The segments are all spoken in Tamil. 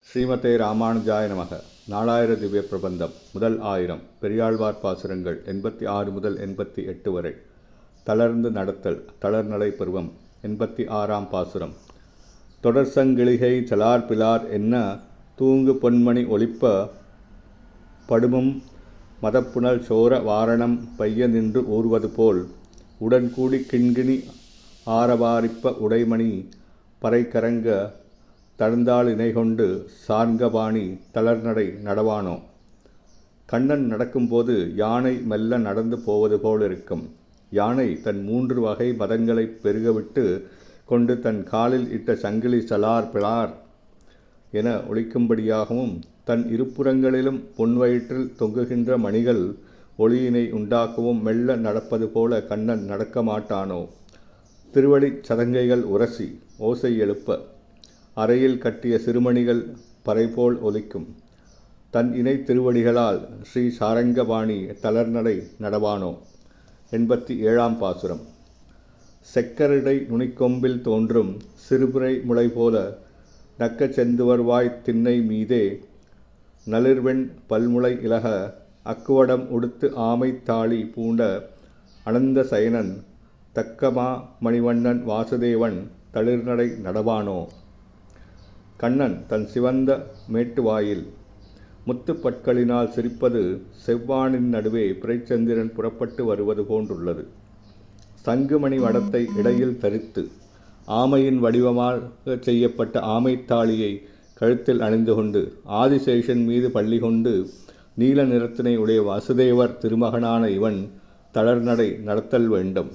ஸ்ரீமதே ராமானுஜாய நமக. நாலாயிர திவ்ய பிரபந்தம் முதல் 1000 பெரியாழ்வார் பாசுரங்கள் 86 முதல் 88 வரை. தளர்ந்து நடத்தல் தளர்நடை பருவம் 86ஆம் பாசுரம். தொடர்சங்கிளிகை சலார் பிலார் என்ன தூங்கு பொன்மணி ஒளிப்ப படுமும் மதப்புணல் சோர வாரணம் பைய நின்று ஊறுவது போல் உடன்கூடி கிண்கிணி ஆரவாரிப்ப உடைமணி பறைக்கரங்க தழுந்தாள் இணைகொண்டு சார்ங்கபாணி தளர்நடை நடவானோ. கண்ணன் நடக்கும்போது யானை மெல்ல நடந்து போவது போல் இருக்கும். யானை தன் 3 வகை மதங்களை பெருகவிட்டு கொண்டு தன் காலில் இட்ட சங்கிலி சலார் பிளார் என ஒலிக்கும்படியாகவும் தன் இருபுறங்களிலும் பொன்வயிற்றில் தொங்குகின்ற மணிகள் ஒளியினை உண்டாக்கவும் மெல்ல நடப்பது போல கண்ணன் நடக்க மாட்டானோ. திருவடிச் சதங்கைகள் உரசி ஓசை எழுப்ப அறையில் கட்டிய சிறுமணிகள் பறைபோல் ஒலிக்கும். தன் இணை திருவடிகளால் ஸ்ரீ சாரங்கபாணி தளர்நடை நடவானோ. 87ஆம் பாசுரம். செக்கரிடை நுனிக்கொம்பில் தோன்றும் சிறுபிறை முளை போல நக்க செந்துவர்வாய் திண்ணை மீதே நளிர்வெண் பல்முளை இலக அக்குவடம் உடுத்து ஆமை தாளி பூண்ட அனந்த சயனன் தக்கமா மணிவண்ணன் வாசுதேவன் தளிர்நடை நடவானோ. கண்ணன் தன் சிவந்த மேட்டுவாயில் முத்துப்பற்களினால் சிரிப்பது செவ்வானின் நடுவே பிறைச்சந்திரன் புறப்பட்டு வருவது போன்றுள்ளது. சங்குமணி வடத்தை இடையில் தரித்து ஆமையின் வடிவமாக செய்யப்பட்ட ஆமைத்தாளியை கழுத்தில் அணிந்து கொண்டு ஆதிசேஷன் மீது பள்ளி கொண்டு நீல நிறத்தினை உடைய வாசுதேவர் திருமகனான இவன் தளர்நடை நடத்தல் வேண்டும்.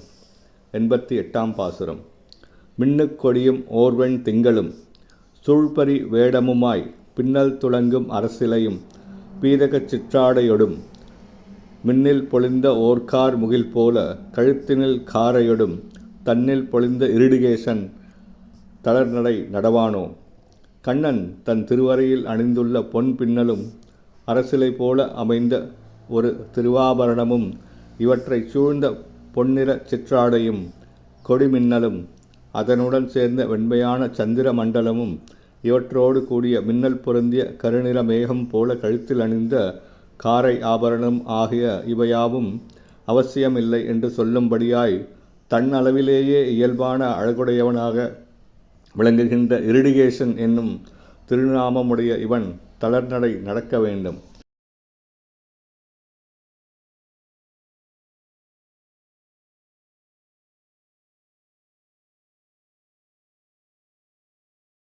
88ஆம் பாசுரம். மின்னுக் கொடியும் ஓர்வெண் திங்களும் சூழ்பரி வேடமுமாய் பின்னல் துளங்கும் அரசிலையும் பீதகச் சிற்றாடையொடும் மின்னில் பொழிந்த ஓர்கார் முகில் போல கழுத்தினில் காரையொடும் தன்னில் பொழிந்த இருடிகேசன் தளர்நடை நடவானோ. கண்ணன் தன் திருவரையில் அணிந்துள்ள பொன் பின்னலும் அரசிலை போல அமைந்த ஒரு திருவாபரணமும் இவற்றை சூழ்ந்த பொன்னிற சிற்றாடையும் கொடிமின்னலும் அதனுடன் சேர்ந்த வெண்மையான சந்திர மண்டலமும் இவற்றோடு கூடிய மின்னல் பொருந்திய கருநிற மேகம் போல கழுத்தில் அணிந்த காரை ஆபரணம் ஆகிய இவையாவும் அவசியமில்லை என்று சொல்லும்படியாய் தன் அளவிலேயே இயல்பான அழகுடையவனாக விளங்குகின்ற இருடிகேசன் என்னும் திருநாமமுடைய இவன் தளர்நடை நடக்க வேண்டும்.